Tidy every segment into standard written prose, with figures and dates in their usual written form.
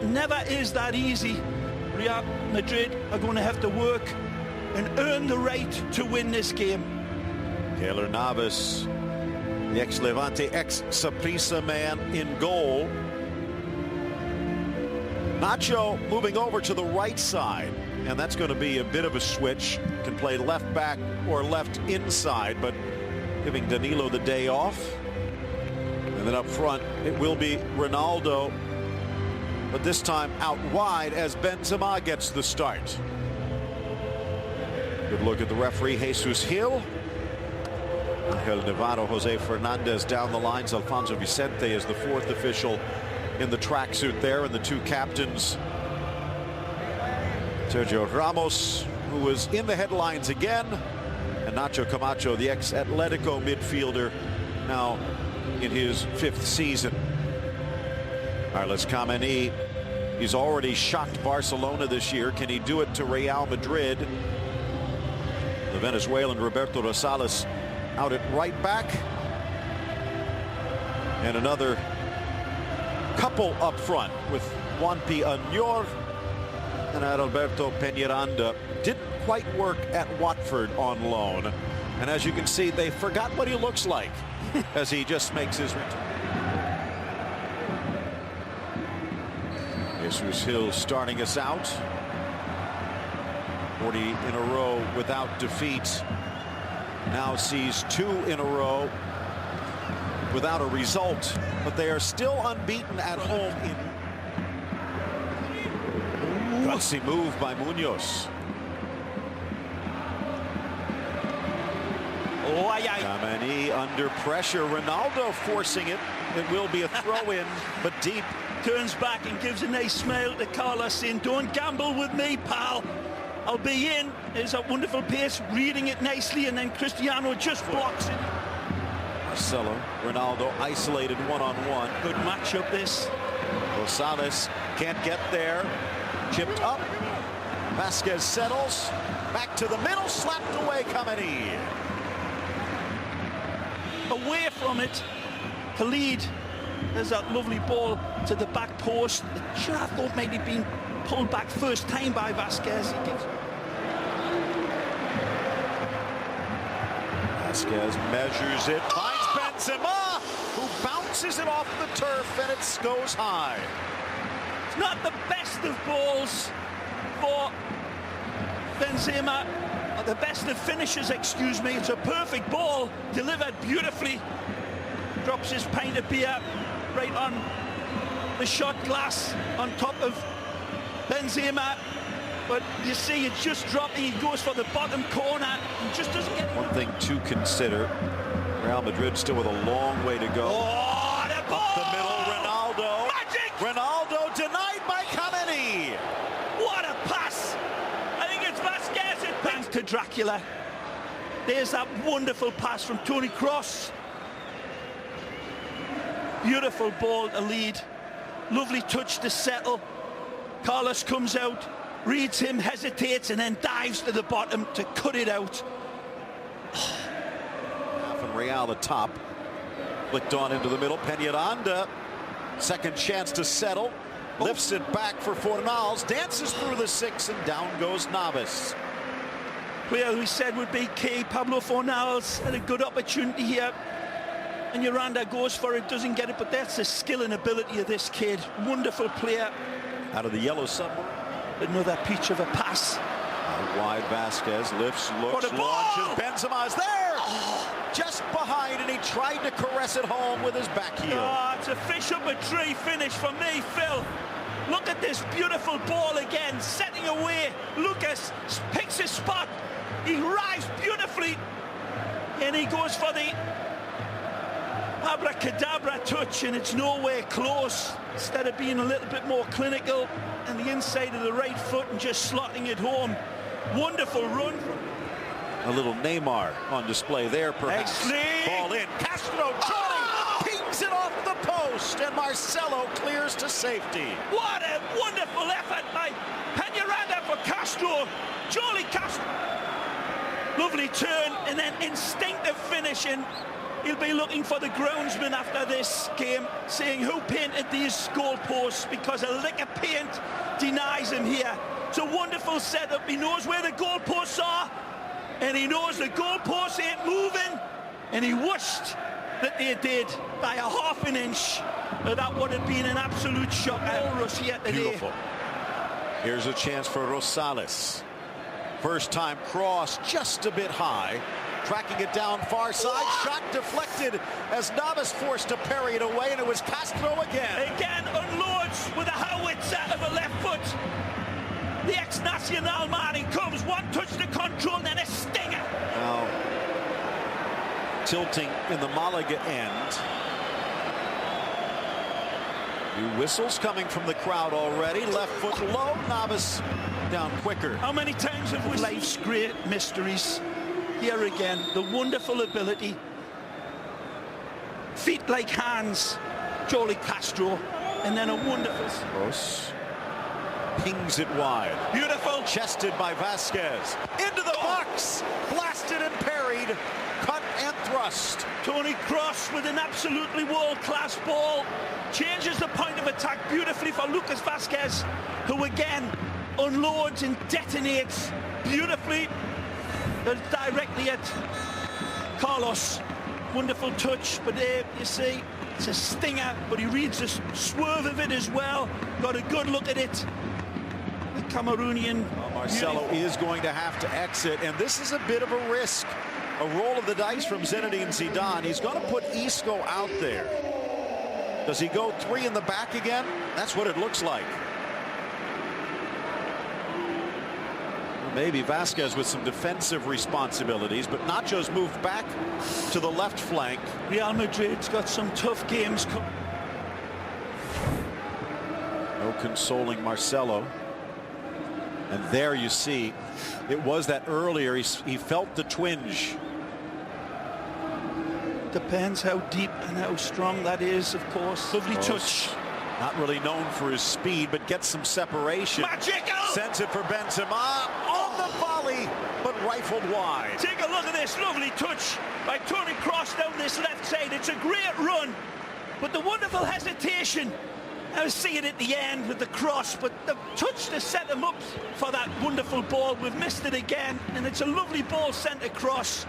it never is that easy. Real Madrid are going to have to work and earn the right to win this game. Keylor Navas, the ex-Levante, ex-Saprissa man in goal. Nacho moving over to the right side, and that's going to be a bit of a switch. Can play left back or left inside, but giving Danilo the day off. And then up front, it will be Ronaldo, but this time out wide as Benzema gets the start. Good look at the referee, Jesus Gil. Angel Navarro, Jose Fernandez down the lines. Alfonso Vicente is the fourth official in the tracksuit there, and the two captains. Sergio Ramos, who was in the headlines again, and Nacho Camacho, the ex-Atletico midfielder, now in his fifth season. Carlos Kameni, he's already shocked Barcelona this year. Can he do it to Real Madrid? The Venezuelan Roberto Rosales out at right back. And another couple up front with Juanpi Añor and Adalberto Peñaranda. Didn't quite work at Watford on loan. And as you can see, they forgot what he looks like as he just makes his return. Jesus Gil starting us out. 40 in a row without defeat. Now sees 2 in a row without a result, but they are still unbeaten at home. Gutsy move by Munoz. Kameni under pressure. Ronaldo forcing it. It will be a throw-in, but deep. Turns back and gives a nice smile to Carlos, saying, "Don't gamble with me, pal. I'll be in." There's a wonderful pace, reading it nicely, and then Cristiano just blocks it. Marcelo, Ronaldo isolated one-on-one. Good matchup this. Rosales can't get there. Chipped up. Vasquez settles. Back to the middle, slapped away Kameni. Away from it, Khalid. There's that lovely ball to the back post. Which I thought might have been pulled back first time by Vasquez. Vasquez measures it, finds Benzema, who bounces it off the turf, and it goes high. It's not the best of balls for Benzema. The best of finishes, excuse me. It's a perfect ball, delivered beautifully. Drops his pint of beer right on the shot glass on top of Benzema. But you see, it's just dropping. He goes for the bottom corner and just doesn't get it. One thing to consider, Real Madrid still with a long way to go. Oh, the ball! Up the middle, Ronaldo. Magic! Ronaldo denied by Kameni. What a pass! I think it's Vasquez. It bangs to Dracula. There's that wonderful pass from Toni Kroos. Beautiful ball to lead. Lovely touch to settle. Carlos comes out, reads him, hesitates, and then dives to the bottom to cut it out. From Real the top. Flicked on into the middle. Peñaranda. Second chance to settle. Lifts it back for Fornals. Dances through the 6, and down goes Navas. Player we said would be key. Pablo Fornals had a good opportunity here. And Miranda goes for it, doesn't get it, but that's the skill and ability of this kid. Wonderful player. Out of the yellow submarine. Another peach of a pass. Out wide, Vasquez lifts, looks, launches. Benzema's there! Oh. Just behind, and he tried to caress it home with his back heel. Oh, it's a fish up a tree finish for me, Phil. Look at this beautiful ball again, setting away. Lucas picks his spot. He arrives beautifully, and he goes for the abracadabra touch, and it's nowhere close. Instead of being a little bit more clinical and the inside of the right foot and just slotting it home. Wonderful run. A little Neymar on display there, perhaps. Ball in. Castro trying, pings it off the post, and Marcelo clears to safety. What a wonderful effort by Peñaranda for Castro. Jolie Castro. Lovely turn and then instinctive finish, and He'll be looking for the groundsman after this game, saying who painted these goalposts, because a lick of paint denies him here. It's a wonderful setup. He knows where the goalposts are, and he knows the goalposts ain't moving, and he wished that they did by a half an inch. That would have been an absolute shocker for us here today. Beautiful. Here's a chance for Rosales. First time cross, just a bit high. Tracking it down far side, shot deflected as Navas forced to parry it away, and it was Castro again. Again unloads with a howitzer of a left foot. The ex-Nacional man, he comes, one touch to control, then a stinger. Now, tilting in the Malaga end. New whistles coming from the crowd already. Left foot low, Navas down quicker. How many times have we life's great mysteries? Here again, the wonderful ability. Feet like hands, Jolie Castro, and then a wonderful cross. Pings it wide. Beautiful. Chested by Vasquez. Into the box. Blasted and parried. Cut and thrust. Tony Kroos with an absolutely world-class ball. Changes the point of attack beautifully for Lucas Vasquez, who again unloads and detonates beautifully. Directly at Carlos. Wonderful touch, but there you see it's a stinger, but he reads the swerve of it as well. Got a good look at it. The Cameroonian. Well, Marcelo is going to have to exit, and this is a bit of a risk. A roll of the dice from Zinedine Zidane. He's going to put Isco out there. Does he go three in the back again? That's what it looks like. Maybe Vasquez with some defensive responsibilities, but Nacho's moved back to the left flank. Real Madrid's got some tough games. No consoling Marcelo. And there you see, it was that earlier, he felt the twinge. Depends how deep and how strong that is, of course. Lovely touch. Not really known for his speed, but gets some separation. Magical! Sends it for Benzema on the volley, but rifled wide. Take a look at this lovely touch by Tony Kroos down this left side. It's a great run, but the wonderful hesitation. I was seeing it at the end with the cross, but the touch to set him up for that wonderful ball. We've missed it again, and it's a lovely ball sent across.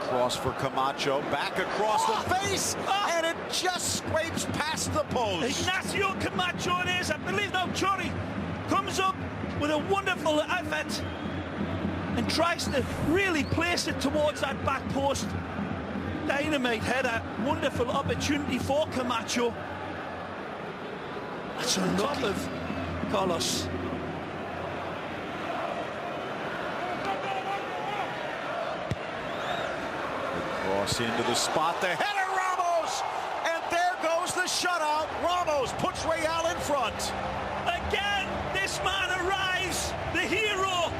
Cross for Camacho, back across the face, and it just scrapes past the post. Ignacio Camacho it is. I believe now Chori comes up with a wonderful effort and tries to really place it towards that back post. Dynamite header, wonderful opportunity for Camacho. That's on top of Carlos. Cross into the spot, the header, Ramos! And there goes the shutout. Ramos puts Real in front. Again, this man arrives, the hero.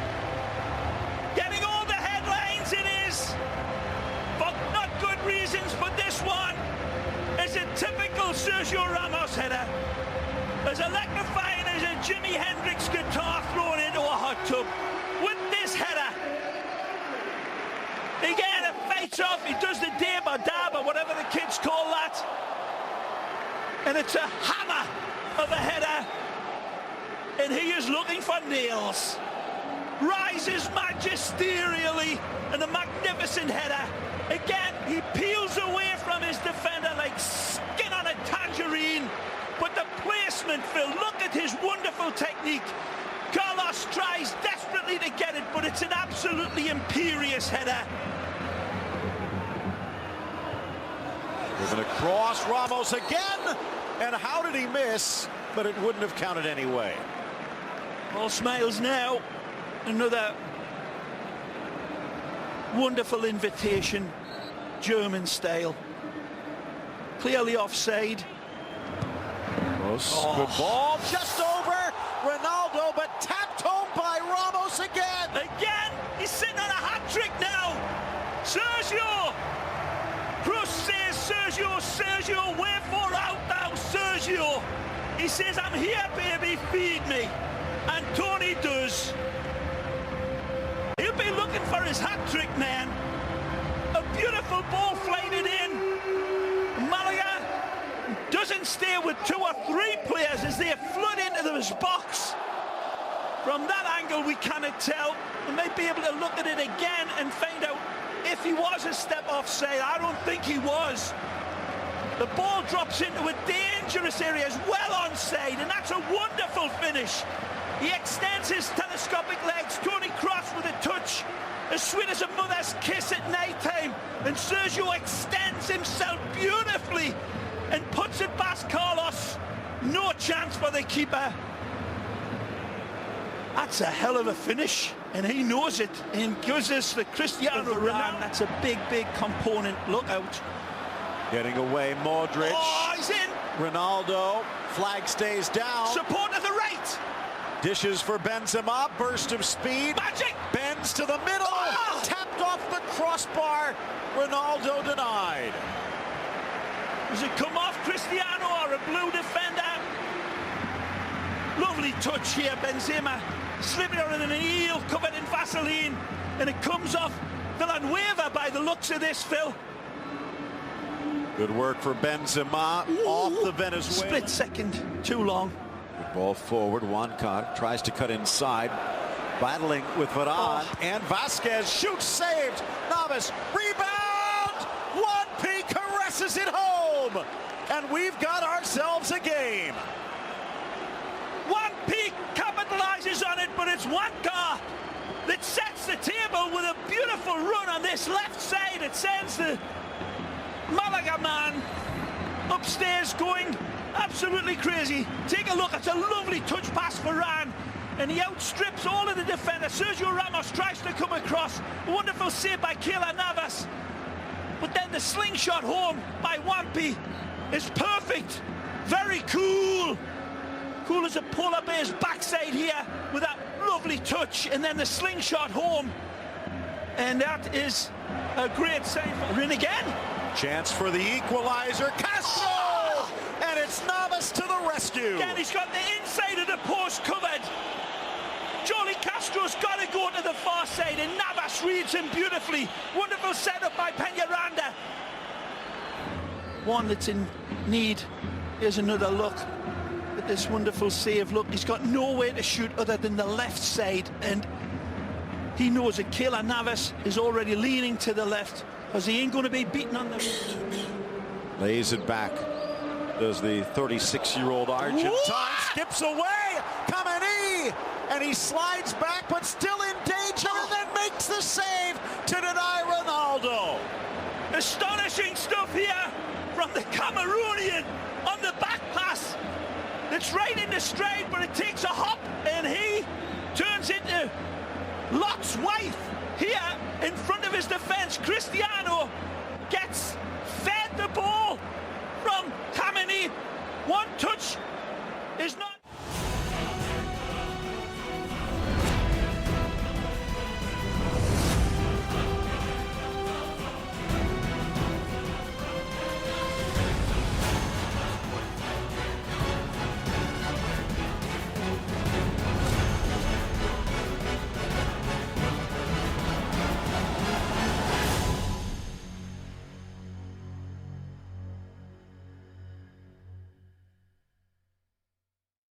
Getting all the headlines it is. For not good reasons, but this one is a typical Sergio Ramos header. As electrifying as a Jimi Hendrix guitar thrown into a hot tub. With this header, again, it fights off. He does the dab or dab or whatever the kids call that. And it's a hammer of a header. And he is looking for nails. Rises magisterially and a magnificent header. Again, he peels away from his defender like skin on a tangerine. But the placement, Phil, look at his wonderful technique. Carlos tries desperately to get it, but it's an absolutely imperious header. With a cross, Ramos again. And how did he miss? But it wouldn't have counted anyway. All smiles now. Another wonderful invitation, German style. Clearly offside. Good ball, just over Ronaldo, but tapped home by Ramos again. Again, he's sitting on a hat-trick now. Sergio. Kroos says, Sergio, wherefore out thou, Sergio? He says, I'm here, baby, feed me. And Tony does. He'll be looking for his his hat-trick, man. A beautiful ball flighted in. Malaga doesn't stay with 2 or 3 players as they flood into his box. From that angle, we cannot tell. We might be able to look at it again and find out if he was a step offside. I don't think he was. The ball drops into a dangerous area, as well onside, and that's a wonderful finish. He extends his telescopic legs. Tony Kroos with a touch as sweet as a mother's kiss at night time, and Sergio extends himself beautifully and puts it past Carlos. No chance for the keeper. That's a hell of a finish, and he knows it, and gives us the Cristiano Ronaldo. That's a big component. Look out. Getting away, Modric. Oh, he's in. Ronaldo. Flag stays down. Support to the right. Dishes for Benzema. Burst of speed. Magic. Bends to the middle. Oh! Tapped off the crossbar. Ronaldo denied. Does it come off Cristiano or a blue defender? Lovely touch here, Benzema. Slipping out in an eel covered in Vaseline. And it comes off Villanueva by the looks of this, Phil. Good work for Benzema. Ooh. Off the Venezuelan. Split second. Too long. Good ball forward. Juancart tries to cut inside. Battling with Varane. And Vasquez shoots, saved. Navas. Rebound. Juanpi caresses it home. And we've got ourselves a game. Juanpi capitalizes on it, but it's Juancart that sets the table with a beautiful run on this left side. It sends the Malaga man upstairs going absolutely crazy. Take a look. It's a lovely touch pass for Varane, and he outstrips all of the defenders. Sergio Ramos tries to come across. A wonderful save by Keylor Navas. But then the slingshot home by Juanpi is perfect. Very cool. Cool as a polar bear's backside here with that lovely touch, and then the slingshot home. And that is a great save. In again. Chance for the equalizer. Castro! Oh! And it's Navas to the rescue. Again, he's got the inside of the post covered. Jolie Castro's got to go to the far side, and Navas reads him beautifully. Wonderful setup by Peñaranda. One that's in need. Here's another look at this wonderful save. Look, he's got nowhere to shoot other than the left side, and he knows that Keylor Navas is already leaning to the left, because he ain't going to be beaten on the... Lays it back. Does the 36-year-old Argentine. Skips away. Kameni. And he slides back, but still in danger, and then makes the save to deny Ronaldo. Astonishing stuff here from the Cameroonian on the back pass. It's right into stride, but it takes a hop, and he turns into Lot's wife here in front of his defense. Cristiano gets fed the ball from Kameni. One touch.